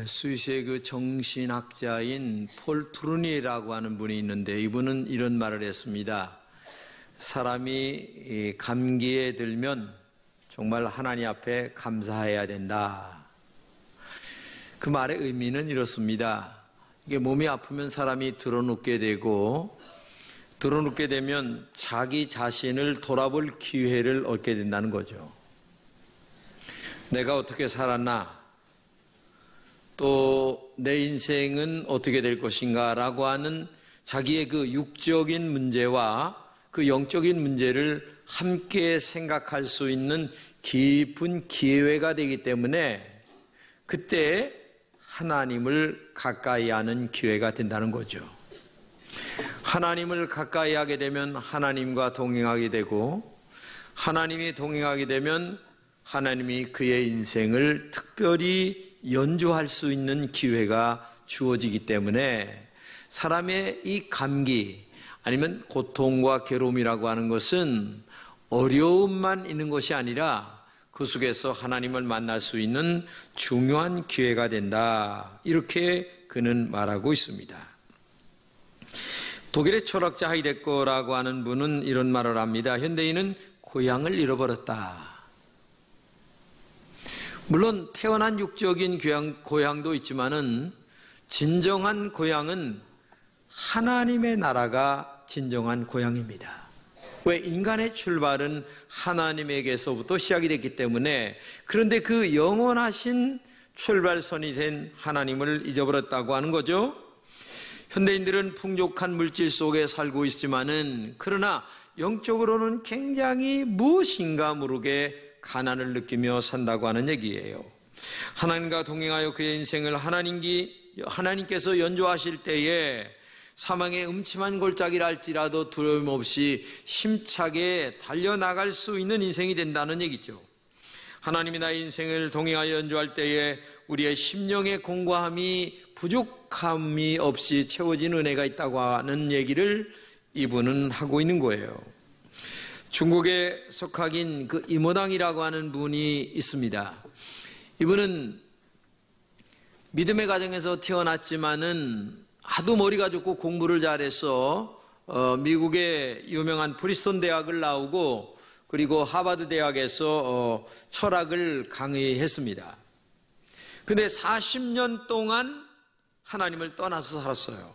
스위스의 그 정신학자인 폴 트루니라고 하는 분이 있는데, 이분은 이런 말을 했습니다. 사람이 감기에 들면 정말 하나님 앞에 감사해야 된다. 그 말의 의미는 이렇습니다. 이게 몸이 아프면 사람이 드러눕게 되고, 드러눕게 되면 자기 자신을 돌아볼 기회를 얻게 된다는 거죠. 내가 어떻게 살았나? 또 내 인생은 어떻게 될 것인가 라고 하는 자기의 그 육적인 문제와 그 영적인 문제를 함께 생각할 수 있는 깊은 기회가 되기 때문에 그때 하나님을 가까이 하는 기회가 된다는 거죠. 하나님을 가까이 하게 되면 하나님과 동행하게 되고, 하나님이 동행하게 되면 하나님이 그의 인생을 특별히 연주할 수 있는 기회가 주어지기 때문에 사람의 이 감기 아니면 고통과 괴로움이라고 하는 것은 어려움만 있는 것이 아니라 그 속에서 하나님을 만날 수 있는 중요한 기회가 된다. 이렇게 그는 말하고 있습니다. 독일의 철학자 하이데거라고 하는 분은 이런 말을 합니다. 현대인은 고향을 잃어버렸다. 물론 태어난 육적인 고향도 있지만은 진정한 고향은 하나님의 나라가 진정한 고향입니다. 왜? 인간의 출발은 하나님에게서부터 시작이 됐기 때문에. 그런데 그 영원하신 출발선이 된 하나님을 잊어버렸다고 하는 거죠. 현대인들은 풍족한 물질 속에 살고 있지만은, 그러나 영적으로는 굉장히 무엇인가 모르게 가난을 느끼며 산다고 하는 얘기예요. 하나님과 동행하여 그의 인생을 하나님께서 연주하실 때에 사망의 음침한 골짜기를 할지라도 두려움 없이 힘차게 달려나갈 수 있는 인생이 된다는 얘기죠. 하나님이 나의 인생을 동행하여 연주할 때에 우리의 심령의 공고함이 부족함이 없이 채워진 은혜가 있다고 하는 얘기를 이분은 하고 있는 거예요. 중국의 석학인 그 이모당이라고 하는 분이 있습니다. 이분은 믿음의 가정에서 태어났지만은 하도 머리가 좋고 공부를 잘해서 미국의 유명한 프리스톤 대학을 나오고, 그리고 하버드 대학에서 철학을 강의했습니다. 근데 40년 동안 하나님을 떠나서 살았어요.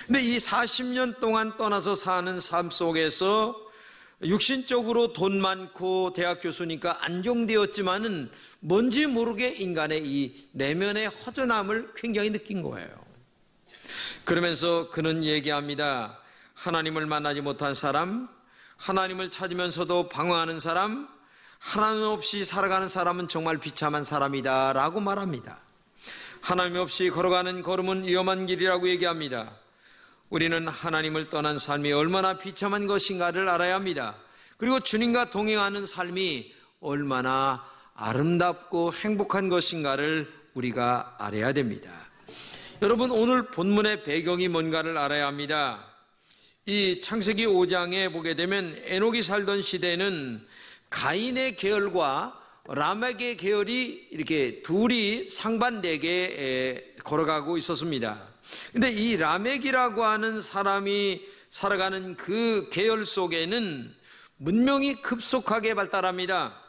근데 이 40년 동안 떠나서 사는 삶 속에서 육신적으로 돈 많고 대학 교수니까 안정되었지만은 뭔지 모르게 인간의 이 내면의 허전함을 굉장히 느낀 거예요. 그러면서 그는 얘기합니다. 하나님을 만나지 못한 사람, 하나님을 찾으면서도 방황하는 사람, 하나님 없이 살아가는 사람은 정말 비참한 사람이다 라고 말합니다. 하나님 없이 걸어가는 걸음은 위험한 길이라고 얘기합니다. 우리는 하나님을 떠난 삶이 얼마나 비참한 것인가를 알아야 합니다. 그리고 주님과 동행하는 삶이 얼마나 아름답고 행복한 것인가를 우리가 알아야 됩니다. 여러분, 오늘 본문의 배경이 뭔가를 알아야 합니다. 이 창세기 5장에 보게 되면 에녹이 살던 시대는 가인의 계열과 라멕의 계열이 이렇게 둘이 상반되게 걸어가고 있었습니다. 근데 이 라멕이라고 하는 사람이 살아가는 그 계열 속에는 문명이 급속하게 발달합니다.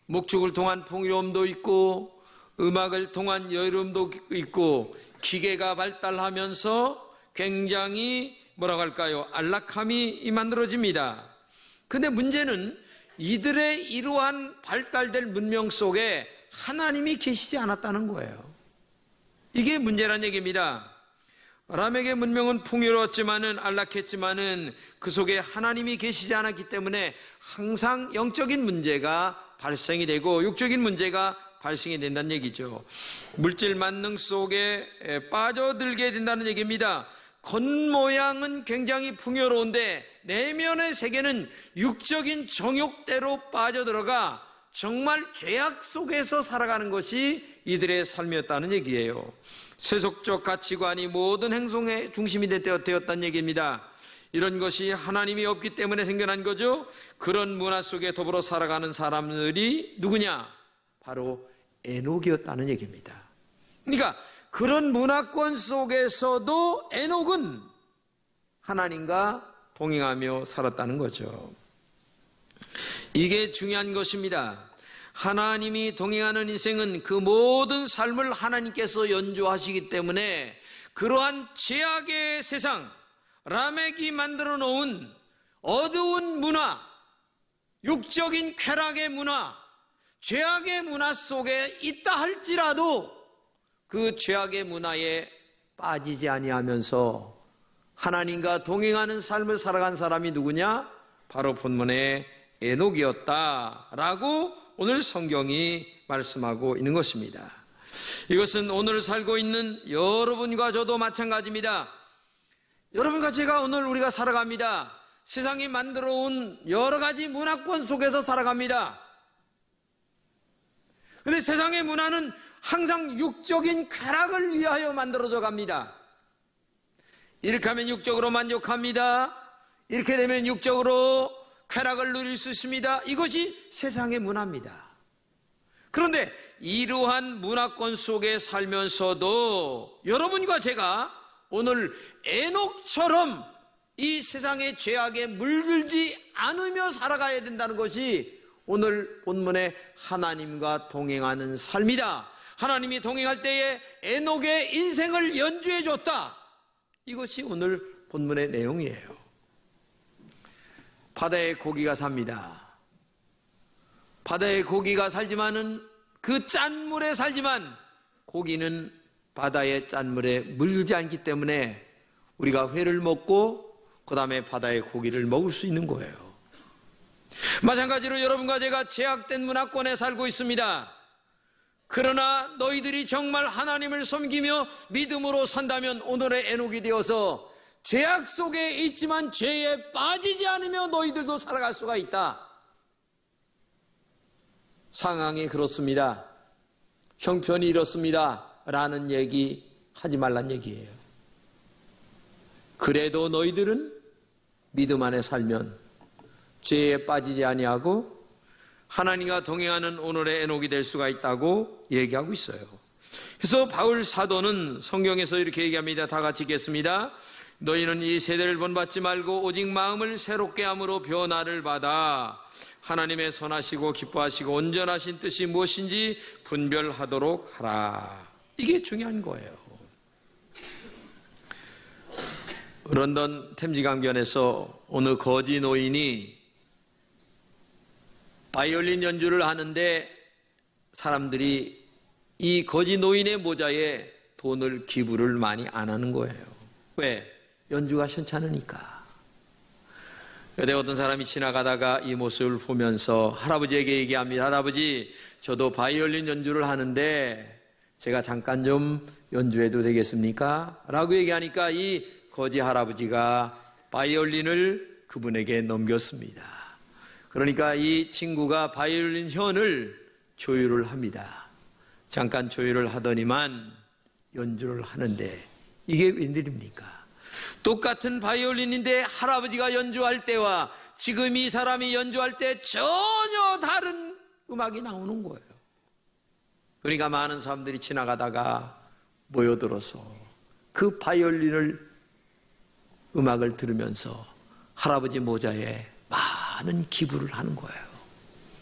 목축을 통한 풍요로움도 있고, 음악을 통한 여유로움도 있고, 기계가 발달하면서 굉장히 뭐라고 할까요? 안락함이 만들어집니다. 근데 문제는 이들의 이러한 발달될 문명 속에 하나님이 계시지 않았다는 거예요. 이게 문제란 얘기입니다. 라멕의 문명은 풍요로웠지만은, 안락했지만은 그 속에 하나님이 계시지 않았기 때문에 항상 영적인 문제가 발생이 되고 육적인 문제가 발생이 된다는 얘기죠. 물질 만능 속에 빠져들게 된다는 얘기입니다. 겉모양은 굉장히 풍요로운데 내면의 세계는 육적인 정욕대로 빠져들어가 정말 죄악 속에서 살아가는 것이 이들의 삶이었다는 얘기예요. 세속적 가치관이 모든 행동의 중심이 되었다는 얘기입니다. 이런 것이 하나님이 없기 때문에 생겨난 거죠. 그런 문화 속에 더불어 살아가는 사람들이 누구냐? 바로 에녹이었다는 얘기입니다. 그러니까 그런 문화권 속에서도 에녹은 하나님과 동행하며 살았다는 거죠. 이게 중요한 것입니다. 하나님이 동행하는 인생은 그 모든 삶을 하나님께서 연주하시기 때문에 그러한 죄악의 세상, 라멕이 만들어 놓은 어두운 문화, 육적인 쾌락의 문화, 죄악의 문화 속에 있다 할지라도 그 죄악의 문화에 빠지지 아니하면서 하나님과 동행하는 삶을 살아간 사람이 누구냐? 바로 본문의 에녹이었다라고 오늘 성경이 말씀하고 있는 것입니다. 이것은 오늘 살고 있는 여러분과 저도 마찬가지입니다. 여러분과 제가 오늘 우리가 살아갑니다. 세상이 만들어 온 여러 가지 문화권 속에서 살아갑니다. 그런데 세상의 문화는 항상 육적인 쾌락을 위하여 만들어져 갑니다. 이렇게 하면 육적으로 만족합니다. 이렇게 되면 육적으로 쾌락을 누릴 수 있습니다. 이것이 세상의 문화입니다. 그런데 이러한 문화권 속에 살면서도 여러분과 제가 오늘 에녹처럼 이 세상의 죄악에 물들지 않으며 살아가야 된다는 것이 오늘 본문의 하나님과 동행하는 삶이다. 하나님이 동행할 때에 에녹의 인생을 연주해 줬다. 이것이 오늘 본문의 내용이에요. 바다에 고기가 삽니다. 바다에 고기가 살지만은 그 짠물에 살지만 고기는 바다의 짠물에 물들지 않기 때문에 우리가 회를 먹고 그 다음에 바다의 고기를 먹을 수 있는 거예요. 마찬가지로 여러분과 제가 제약된 문화권에 살고 있습니다. 그러나 너희들이 정말 하나님을 섬기며 믿음으로 산다면 오늘의 에녹이 되어서 죄악 속에 있지만 죄에 빠지지 않으며 너희들도 살아갈 수가 있다. 상황이 그렇습니다. 형편이 이렇습니다. 라는 얘기 하지 말란 얘기예요. 그래도 너희들은 믿음 안에 살면 죄에 빠지지 아니하고 하나님과 동행하는 오늘의 에녹이 될 수가 있다고 얘기하고 있어요. 그래서 바울 사도는 성경에서 이렇게 얘기합니다. 다 같이 읽겠습니다. 너희는 이 세대를 본받지 말고 오직 마음을 새롭게 함으로 변화를 받아 하나님의 선하시고 기뻐하시고 온전하신 뜻이 무엇인지 분별하도록 하라. 이게 중요한 거예요. 런던 템즈강변에서 어느 거지 노인이 바이올린 연주를 하는데 사람들이 이 거지 노인의 모자에 돈을 기부를 많이 안 하는 거예요. 왜? 연주가 현찮으니까. 그런데 어떤 사람이 지나가다가 이 모습을 보면서 할아버지에게 얘기합니다. 할아버지, 저도 바이올린 연주를 하는데 제가 잠깐 좀 연주해도 되겠습니까? 라고 얘기하니까 이 거지 할아버지가 바이올린을 그분에게 넘겼습니다. 그러니까 이 친구가 바이올린 현을 조율을 합니다. 잠깐 조율을 하더니만 연주를 하는데 이게 웬일입니까? 똑같은 바이올린인데 할아버지가 연주할 때와 지금 이 사람이 연주할 때 전혀 다른 음악이 나오는 거예요. 그러니까 많은 사람들이 지나가다가 모여들어서 그 바이올린을 음악을 들으면서 할아버지 모자에 많은 기부를 하는 거예요.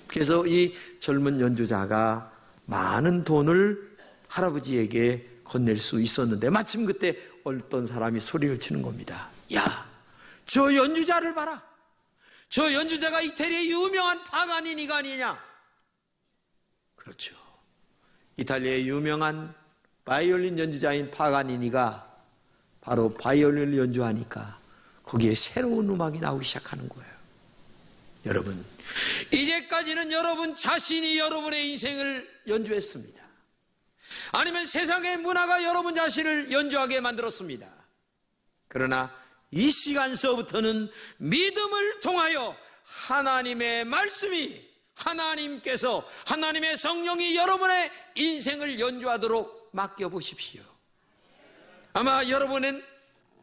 그래서 이 젊은 연주자가 많은 돈을 할아버지에게 건넬 수 있었는데 마침 그때 어떤 사람이 소리를 치는 겁니다. 야, 저 연주자를 봐라. 저 연주자가 이태리의 유명한 파가니니가 아니냐. 그렇죠. 이탈리아의 유명한 바이올린 연주자인 파가니니가 바로 바이올린을 연주하니까 거기에 새로운 음악이 나오기 시작하는 거예요. 여러분, 이제까지는 여러분 자신이 여러분의 인생을 연주했습니다. 아니면 세상의 문화가 여러분 자신을 연주하게 만들었습니다. 그러나 이 시간서부터는 믿음을 통하여 하나님의 말씀이, 하나님께서, 하나님의 성령이 여러분의 인생을 연주하도록 맡겨보십시오. 아마 여러분은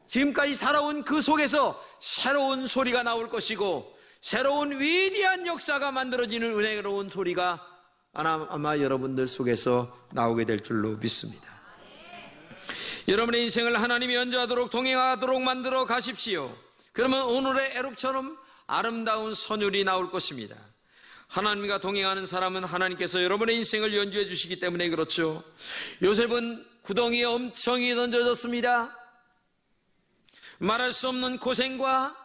지금까지 살아온 그 속에서 새로운 소리가 나올 것이고 새로운 위대한 역사가 만들어지는 은혜로운 소리가 아마 여러분들 속에서 나오게 될 줄로 믿습니다. 여러분의 인생을 하나님이 연주하도록 동행하도록 만들어 가십시오. 그러면 오늘의 에룩처럼 아름다운 선율이 나올 것입니다. 하나님과 동행하는 사람은 하나님께서 여러분의 인생을 연주해 주시기 때문에 그렇죠. 요셉은 구덩이에 엄청이 던져졌습니다. 말할 수 없는 고생과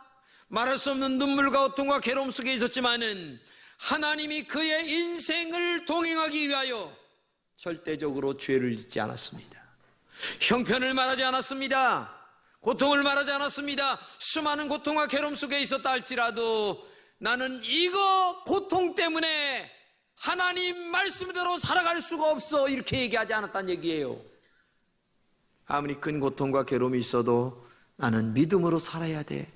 말할 수 없는 눈물과 고통과 괴로움 속에 있었지만은 하나님이 그의 인생을 동행하기 위하여 절대적으로 죄를 짓지 않았습니다. 형편을 말하지 않았습니다. 고통을 말하지 않았습니다. 수많은 고통과 괴로움 속에 있었다 할지라도 나는 이거 고통 때문에 하나님 말씀대로 살아갈 수가 없어, 이렇게 얘기하지 않았다는 얘기예요. 아무리 큰 고통과 괴로움이 있어도 나는 믿음으로 살아야 돼.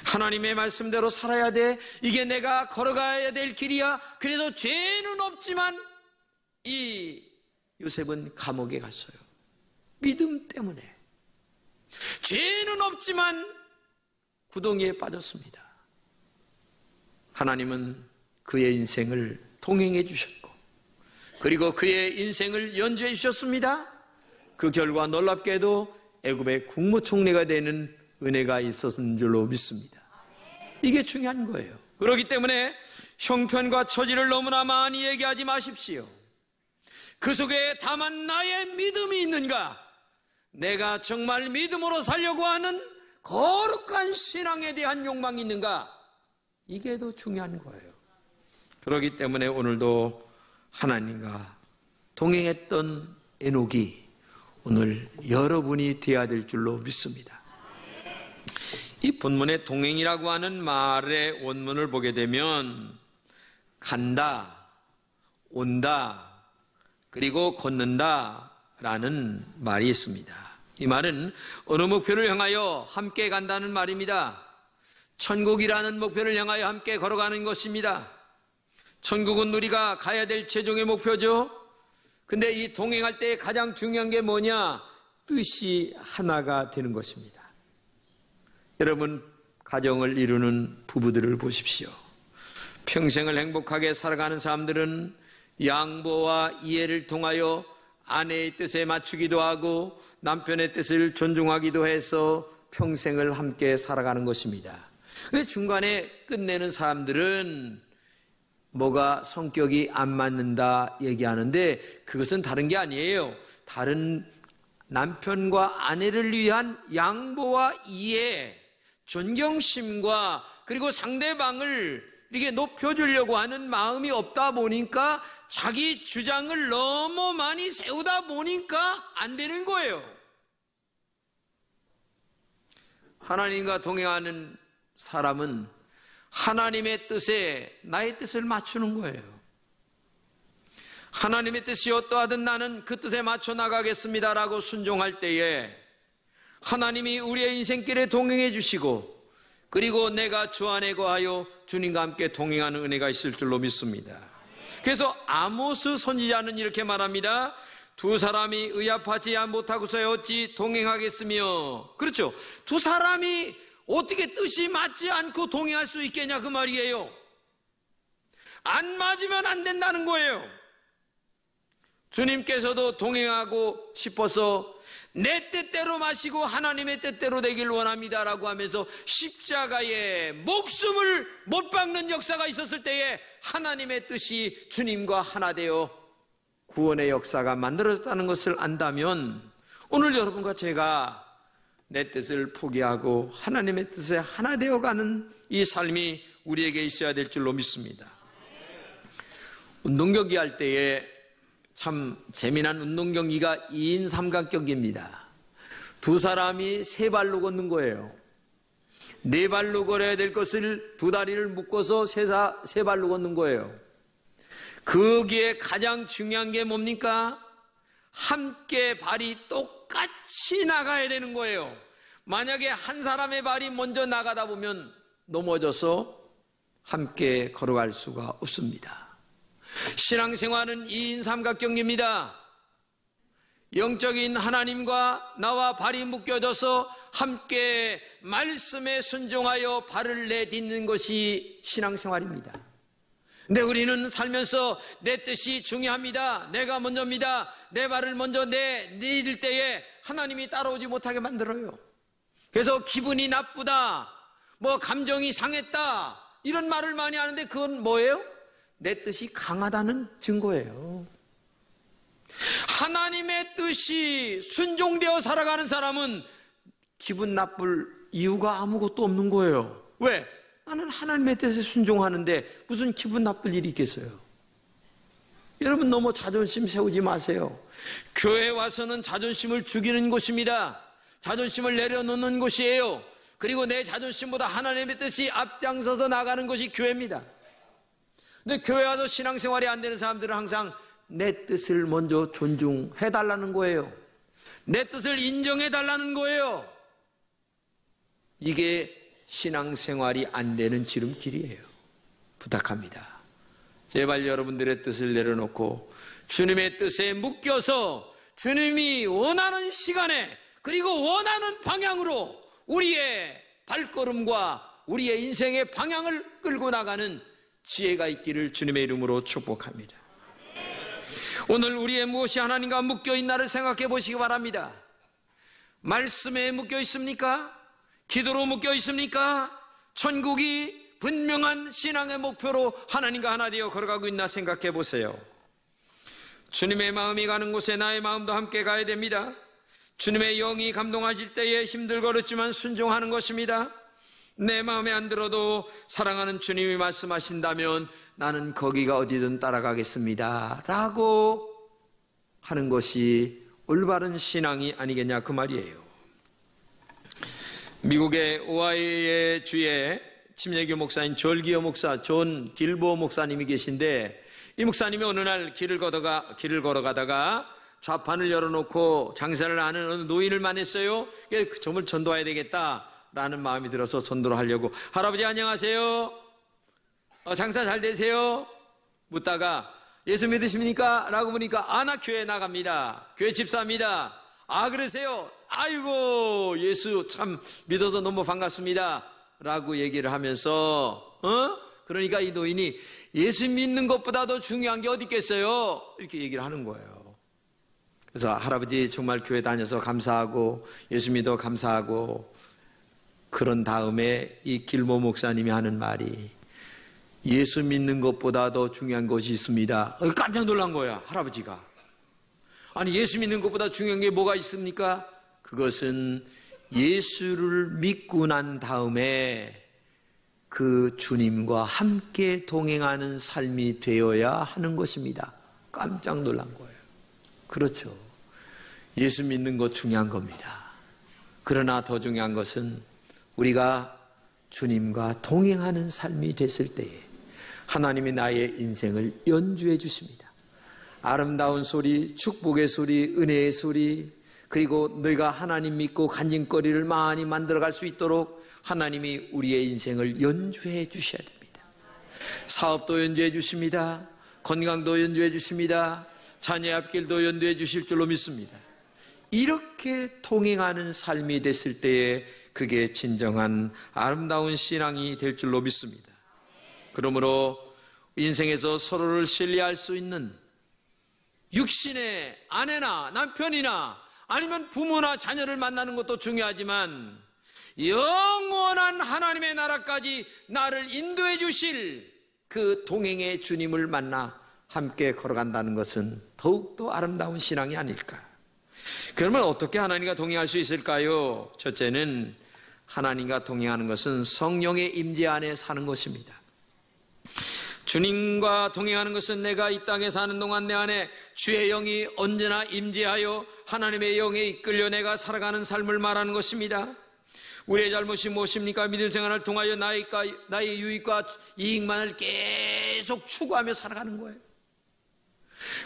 하나님의 말씀대로 살아야 돼. 이게 내가 걸어가야 될 길이야. 그래서 죄는 없지만 이 요셉은 감옥에 갔어요. 믿음 때문에. 죄는 없지만 구덩이에 빠졌습니다. 하나님은 그의 인생을 동행해 주셨고 그리고 그의 인생을 연주해 주셨습니다. 그 결과 놀랍게도 애굽의 국무총리가 되는 은혜가 있었는 줄로 믿습니다. 이게 중요한 거예요. 그렇기 때문에 형편과 처지를 너무나 많이 얘기하지 마십시오. 그 속에 다만 나의 믿음이 있는가, 내가 정말 믿음으로 살려고 하는 거룩한 신앙에 대한 욕망이 있는가, 이게 더 중요한 거예요. 그렇기 때문에 오늘도 하나님과 동행했던 에녹이 오늘 여러분이 되어야 될 줄로 믿습니다. 이 본문의 동행이라고 하는 말의 원문을 보게 되면 간다, 온다, 그리고 걷는다 라는 말이 있습니다. 이 말은 어느 목표를 향하여 함께 간다는 말입니다. 천국이라는 목표를 향하여 함께 걸어가는 것입니다. 천국은 우리가 가야 될 최종의 목표죠. 근데 이 동행할 때 가장 중요한 게 뭐냐? 뜻이 하나가 되는 것입니다. 여러분, 가정을 이루는 부부들을 보십시오. 평생을 행복하게 살아가는 사람들은 양보와 이해를 통하여 아내의 뜻에 맞추기도 하고 남편의 뜻을 존중하기도 해서 평생을 함께 살아가는 것입니다. 그런데 중간에 끝내는 사람들은 뭐가 성격이 안 맞는다 얘기하는데 그것은 다른 게 아니에요. 다른 남편과 아내를 위한 양보와 이해, 존경심과 그리고 상대방을 이렇게 높여주려고 하는 마음이 없다 보니까 자기 주장을 너무 많이 세우다 보니까 안 되는 거예요. 하나님과 동행하는 사람은 하나님의 뜻에 나의 뜻을 맞추는 거예요. 하나님의 뜻이 어떠하든 나는 그 뜻에 맞춰 나가겠습니다라고 순종할 때에 하나님이 우리의 인생길에 동행해 주시고 그리고 내가 주 안에 거하여 주님과 함께 동행하는 은혜가 있을 줄로 믿습니다. 그래서 아모스 선지자는 이렇게 말합니다. 두 사람이 의합하지 못하고서 어찌 동행하겠으며. 그렇죠. 두 사람이 어떻게 뜻이 맞지 않고 동행할 수 있겠냐 그 말이에요. 안 맞으면 안 된다는 거예요. 주님께서도 동행하고 싶어서 내 뜻대로 마시고 하나님의 뜻대로 되길 원합니다라고 하면서 십자가에 목숨을 못 박는 역사가 있었을 때에 하나님의 뜻이 주님과 하나 되어 구원의 역사가 만들어졌다는 것을 안다면 오늘 여러분과 제가 내 뜻을 포기하고 하나님의 뜻에 하나 되어가는 이 삶이 우리에게 있어야 될 줄로 믿습니다. 운동경기 할 때에 참 재미난 운동경기가 2인 삼각경기입니다. 두 사람이 세 발로 걷는 거예요. 네 발로 걸어야 될 것을 두 다리를 묶어서 세 발로 걷는 거예요. 거기에 가장 중요한 게 뭡니까? 함께 발이 똑같이 나가야 되는 거예요. 만약에 한 사람의 발이 먼저 나가다 보면 넘어져서 함께 걸어갈 수가 없습니다. 신앙생활은 2인 삼각경기입니다. 영적인 하나님과 나와 발이 묶여져서 함께 말씀에 순종하여 발을 내딛는 것이 신앙생활입니다. 근데 우리는 살면서 내 뜻이 중요합니다, 내가 먼저입니다, 내 말을 먼저 내릴 때에 하나님이 따라오지 못하게 만들어요. 그래서 기분이 나쁘다, 감정이 상했다, 이런 말을 많이 하는데 그건 뭐예요? 내 뜻이 강하다는 증거예요. 하나님의 뜻이 순종되어 살아가는 사람은 기분 나쁠 이유가 아무것도 없는 거예요. 왜? 나는 하나님의 뜻에 순종하는데 무슨 기분 나쁠 일이 있겠어요? 여러분, 너무 자존심 세우지 마세요. 교회 와서는 자존심을 죽이는 곳입니다. 자존심을 내려놓는 곳이에요. 그리고 내 자존심보다 하나님의 뜻이 앞장서서 나가는 것이 교회입니다. 근데 교회 와서 신앙생활이 안 되는 사람들은 항상 내 뜻을 먼저 존중해달라는 거예요. 내 뜻을 인정해달라는 거예요. 이게 신앙생활이 안 되는 지름길이에요. 부탁합니다. 제발 여러분들의 뜻을 내려놓고 주님의 뜻에 묶여서 주님이 원하는 시간에 그리고 원하는 방향으로 우리의 발걸음과 우리의 인생의 방향을 끌고 나가는 지혜가 있기를 주님의 이름으로 축복합니다. 오늘 우리의 무엇이 하나님과 묶여있나를 생각해 보시기 바랍니다. 말씀에 묶여 있습니까? 기도로 묶여 있습니까? 천국이 분명한 신앙의 목표로 하나님과 하나 되어 걸어가고 있나 생각해 보세요. 주님의 마음이 가는 곳에 나의 마음도 함께 가야 됩니다. 주님의 영이 감동하실 때에 힘들거렸지만 순종하는 것입니다. 내 마음에 안 들어도 사랑하는 주님이 말씀하신다면 나는 거기가 어디든 따라가겠습니다 라고 하는 것이 올바른 신앙이 아니겠냐, 그 말이에요. 미국의 오하이오의 주에 침례교 목사인 졸기어 목사, 존 길보 목사님이 계신데, 이 목사님이 어느 날 길을 걸어가다가 좌판을 열어놓고 장사를 하는 어느 노인을 만났어요. 정말 전도해야 되겠다라는 마음이 들어서 전도를 하려고, 할아버지 안녕하세요, 장사 잘 되세요? 묻다가 예수 믿으십니까? 라고 보니까 나 교회 나갑니다, 교회 집사입니다. 아 그러세요? 아이고 예수 참 믿어서 너무 반갑습니다 라고 얘기를 하면서 그러니까 이 노인이 예수 믿는 것보다 더 중요한 게 어디 있겠어요? 이렇게 얘기를 하는 거예요. 그래서 할아버지 정말 교회 다녀서 감사하고 예수 믿어 감사하고, 그런 다음에 이 길모 목사님이 하는 말이 예수 믿는 것보다 더 중요한 것이 있습니다. 깜짝 놀란 거야, 할아버지가. 아니 예수 믿는 것보다 중요한 게 뭐가 있습니까? 그것은 예수를 믿고 난 다음에 그 주님과 함께 동행하는 삶이 되어야 하는 것입니다. 깜짝 놀란 거예요. 그렇죠. 예수 믿는 것 중요한 겁니다. 그러나 더 중요한 것은 우리가 주님과 동행하는 삶이 됐을 때에 하나님이 나의 인생을 연주해 주십니다. 아름다운 소리, 축복의 소리, 은혜의 소리, 그리고 너희가 하나님 믿고 간증거리를 많이 만들어갈 수 있도록 하나님이 우리의 인생을 연주해 주셔야 됩니다. 사업도 연주해 주십니다. 건강도 연주해 주십니다. 자녀의 앞길도 연주해 주실 줄로 믿습니다. 이렇게 동행하는 삶이 됐을 때에 그게 진정한 아름다운 신앙이 될 줄로 믿습니다. 그러므로 인생에서 서로를 신뢰할 수 있는 육신의 아내나 남편이나 아니면 부모나 자녀를 만나는 것도 중요하지만 영원한 하나님의 나라까지 나를 인도해 주실 그 동행의 주님을 만나 함께 걸어간다는 것은 더욱더 아름다운 신앙이 아닐까. 그러면 어떻게 하나님과 동행할 수 있을까요? 첫째는 하나님과 동행하는 것은 성령의 임재 안에 사는 것입니다. 주님과 동행하는 것은 내가 이 땅에 사는 동안 내 안에 주의 영이 언제나 임재하여 하나님의 영에 이끌려 내가 살아가는 삶을 말하는 것입니다. 우리의 잘못이 무엇입니까? 믿음 생활을 통하여 나의 유익과 이익만을 계속 추구하며 살아가는 거예요.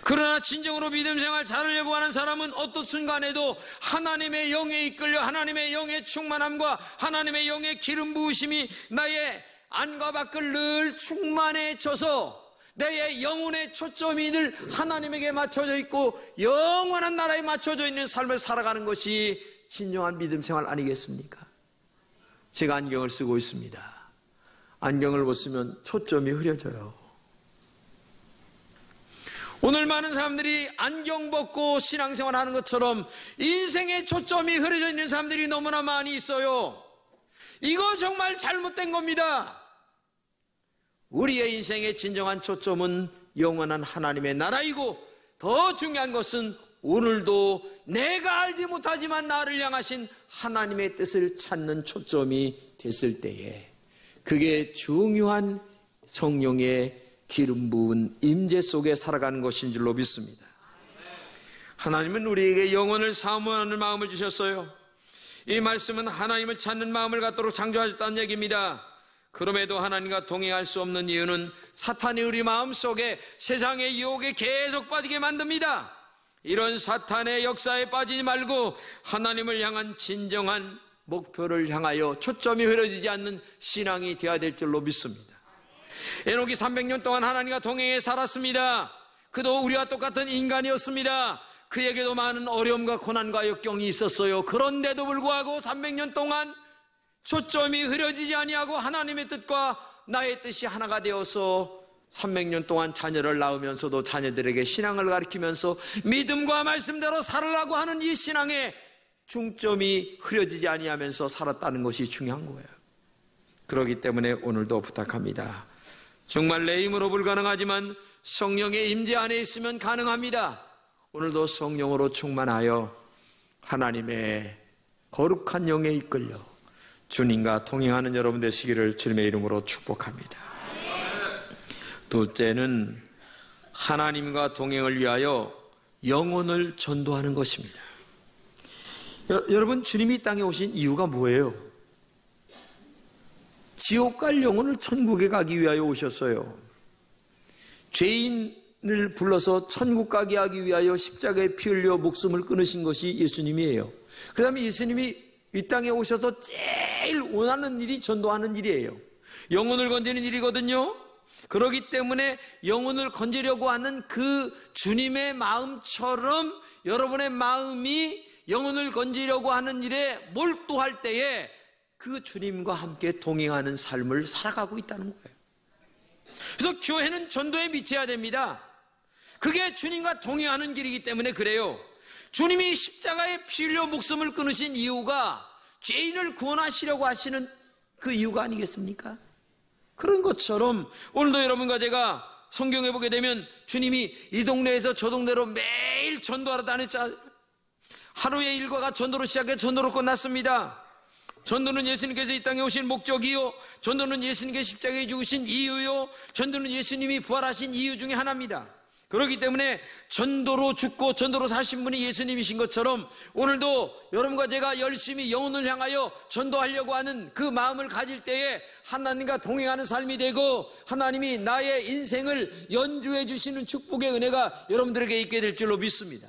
그러나 진정으로 믿음 생활 잘하려고 하는 사람은 어떤 순간에도 하나님의 영에 이끌려 하나님의 영의 충만함과 하나님의 영의 기름 부으심이 나의 안과 밖을 늘 충만해져서 내 영혼의 초점이 늘 하나님에게 맞춰져 있고 영원한 나라에 맞춰져 있는 삶을 살아가는 것이 진정한 믿음 생활 아니겠습니까? 제가 안경을 쓰고 있습니다. 안경을 벗으면 초점이 흐려져요. 오늘 많은 사람들이 안경 벗고 신앙생활 하는 것처럼 인생의 초점이 흐려져 있는 사람들이 너무나 많이 있어요. 이거 정말 잘못된 겁니다. 우리의 인생의 진정한 초점은 영원한 하나님의 나라이고, 더 중요한 것은 오늘도 내가 알지 못하지만 나를 향하신 하나님의 뜻을 찾는 초점이 됐을 때에, 그게 중요한 성령의 기름 부은 임재 속에 살아가는 것인 줄로 믿습니다. 하나님은 우리에게 영혼을 사모하는 마음을 주셨어요. 이 말씀은 하나님을 찾는 마음을 갖도록 창조하셨다는 얘기입니다. 그럼에도 하나님과 동행할 수 없는 이유는 사탄이 우리 마음속에 세상의 유혹에 계속 빠지게 만듭니다. 이런 사탄의 역사에 빠지지 말고 하나님을 향한 진정한 목표를 향하여 초점이 흐려지지 않는 신앙이 되어야 될 줄로 믿습니다. 에녹이 300년 동안 하나님과 동행해 살았습니다. 그도 우리와 똑같은 인간이었습니다. 그에게도 많은 어려움과 고난과 역경이 있었어요. 그런데도 불구하고 300년 동안 초점이 흐려지지 아니하고 하나님의 뜻과 나의 뜻이 하나가 되어서 300년 동안 자녀를 낳으면서도 자녀들에게 신앙을 가르치면서 믿음과 말씀대로 살으라고 하는 이 신앙의 중점이 흐려지지 아니하면서 살았다는 것이 중요한 거예요. 그렇기 때문에 오늘도 부탁합니다. 정말 내 힘으로 불가능하지만 성령의 임재 안에 있으면 가능합니다. 오늘도 성령으로 충만하여 하나님의 거룩한 영에 이끌려 주님과 동행하는 여러분 되시기를 주님의 이름으로 축복합니다. 둘째는 하나님과 동행을 위하여 영혼을 전도하는 것입니다. 여러분, 주님이 이 땅에 오신 이유가 뭐예요? 지옥 갈 영혼을 천국에 가기 위하여 오셨어요. 죄인을 불러서 천국 가게 하기 위하여 십자가에 피 흘려 목숨을 끊으신 것이 예수님이에요. 그 다음에 예수님이 이 땅에 오셔서 제일 원하는 일이 전도하는 일이에요. 영혼을 건지는 일이거든요. 그렇기 때문에 영혼을 건지려고 하는 그 주님의 마음처럼 여러분의 마음이 영혼을 건지려고 하는 일에 몰두할 때에 그 주님과 함께 동행하는 삶을 살아가고 있다는 거예요. 그래서 교회는 전도에 미쳐야 됩니다. 그게 주님과 동행하는 길이기 때문에 그래요. 주님이 십자가에 피 흘려 목숨을 끊으신 이유가 죄인을 구원하시려고 하시는 그 이유가 아니겠습니까? 그런 것처럼 오늘도 여러분과 제가 성경에 보게 되면 주님이 이 동네에서 저 동네로 매일 전도하러 다녔죠. 하루의 일과가 전도로 시작해 전도로 끝났습니다. 전도는 예수님께서 이 땅에 오신 목적이요, 전도는 예수님께서 십자가에 죽으신 이유요, 전도는 예수님이 부활하신 이유 중에 하나입니다. 그렇기 때문에 전도로 죽고 전도로 사신 분이 예수님이신 것처럼 오늘도 여러분과 제가 열심히 영혼을 향하여 전도하려고 하는 그 마음을 가질 때에 하나님과 동행하는 삶이 되고 하나님이 나의 인생을 연주해 주시는 축복의 은혜가 여러분들에게 있게 될 줄로 믿습니다.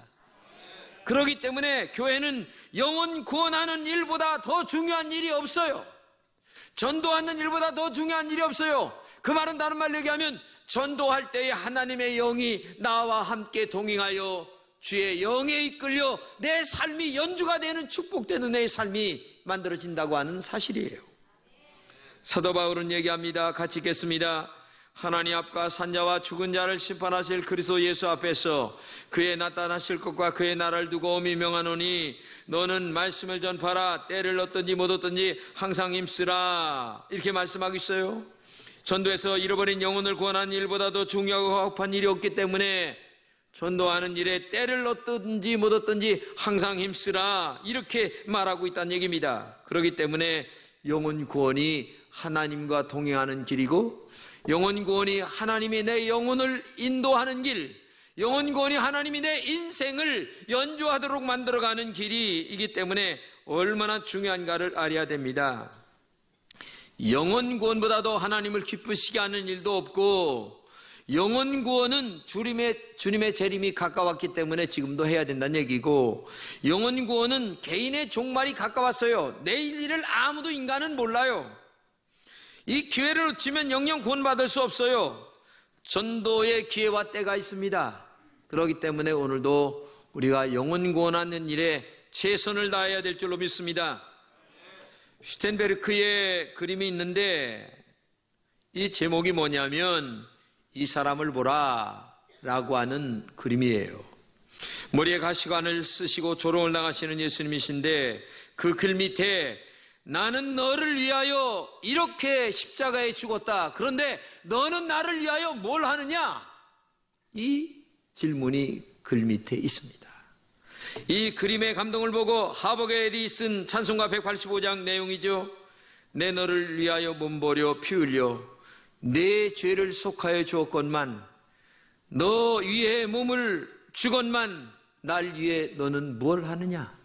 그렇기 때문에 교회는 영혼 구원하는 일보다 더 중요한 일이 없어요. 전도하는 일보다 더 중요한 일이 없어요. 그 말은 다른 말로 얘기하면 전도할 때에 하나님의 영이 나와 함께 동행하여 주의 영에 이끌려 내 삶이 연주가 되는 축복되는 내 삶이 만들어진다고 하는 사실이에요. 사도 바울은 얘기합니다. 같이 읽겠습니다. 하나님 앞과 산자와 죽은 자를 심판하실 그리스도 예수 앞에서 그의 나타나실 것과 그의 나라를 두고 엄히 명하노니 너는 말씀을 전파라. 때를 얻든지 못 얻든지 항상 힘쓰라. 이렇게 말씀하고 있어요. 전도에서 잃어버린 영혼을 구원하는 일보다도 중요하고 화합한 일이 없기 때문에 전도하는 일에 때를 얻든지 못 얻든지 항상 힘쓰라, 이렇게 말하고 있다는 얘기입니다. 그렇기 때문에 영혼 구원이 하나님과 동행하는 길이고, 영혼 구원이 하나님이 내 영혼을 인도하는 길, 영혼 구원이 하나님이 내 인생을 연주하도록 만들어가는 길이기 때문에 얼마나 중요한가를 알아야 됩니다. 영혼 구원보다도 하나님을 기쁘시게 하는 일도 없고, 영혼 구원은 주님의 재림이 가까웠기 때문에 지금도 해야 된다는 얘기고, 영혼 구원은 개인의 종말이 가까웠어요. 내일 일을 아무도 인간은 몰라요. 이 기회를 놓치면 영영 구원받을 수 없어요. 전도의 기회와 때가 있습니다. 그렇기 때문에 오늘도 우리가 영혼 구원하는 일에 최선을 다해야 될 줄로 믿습니다. 슈텐베르크의 그림이 있는데 이 제목이 뭐냐면 이 사람을 보라, 라고 하는 그림이에요. 머리에 가시관을 쓰시고 조롱을 당하시는 예수님이신데 그 글 밑에 나는 너를 위하여 이렇게 십자가에 죽었다. 그런데 너는 나를 위하여 뭘 하느냐? 이 질문이 글 밑에 있습니다. 이 그림의 감동을 보고 하버겔이 쓴 찬송가 185장 내용이죠. 내 너를 위하여 몸버려 피 흘려 내 죄를 속하여 주었건만 너 위에 몸을 주건만 날 위해 너는 뭘 하느냐?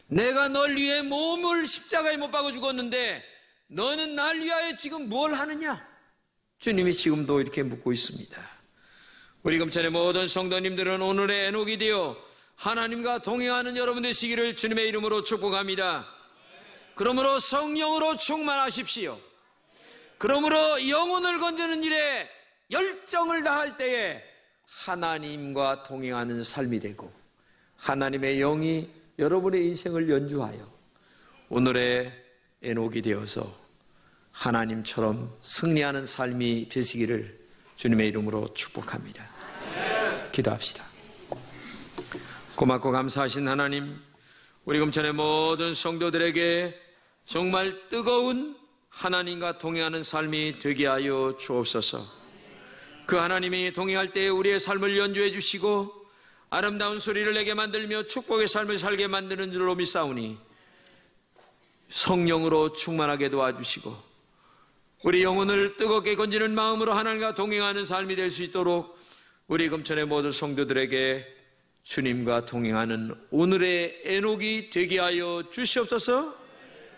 내가 널 위해 몸을 십자가에 못 박아 죽었는데 너는 날 위하여 지금 뭘 하느냐? 주님이 지금도 이렇게 묻고 있습니다. 우리 금천의 모든 성도님들은 오늘의 에녹이 되어 하나님과 동행하는 여러분 되시기를 주님의 이름으로 축복합니다. 그러므로 성령으로 충만하십시오. 그러므로 영혼을 건지는 일에 열정을 다할 때에 하나님과 동행하는 삶이 되고 하나님의 영이 여러분의 인생을 연주하여 오늘의 에녹이 되어서 하나님처럼 승리하는 삶이 되시기를 주님의 이름으로 축복합니다. 기도합시다. 고맙고 감사하신 하나님, 우리 금천의 모든 성도들에게 정말 뜨거운 하나님과 동행하는 삶이 되게 하여 주옵소서. 그 하나님이 동행할 때 우리의 삶을 연주해 주시고 아름다운 소리를 내게 만들며 축복의 삶을 살게 만드는 줄로 믿사오니 성령으로 충만하게 도와주시고 우리 영혼을 뜨겁게 건지는 마음으로 하나님과 동행하는 삶이 될 수 있도록 우리 금천의 모든 성도들에게 주님과 동행하는 오늘의 에녹이 되게 하여 주시옵소서.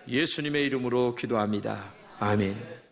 예수님의 이름으로 기도합니다. 아멘.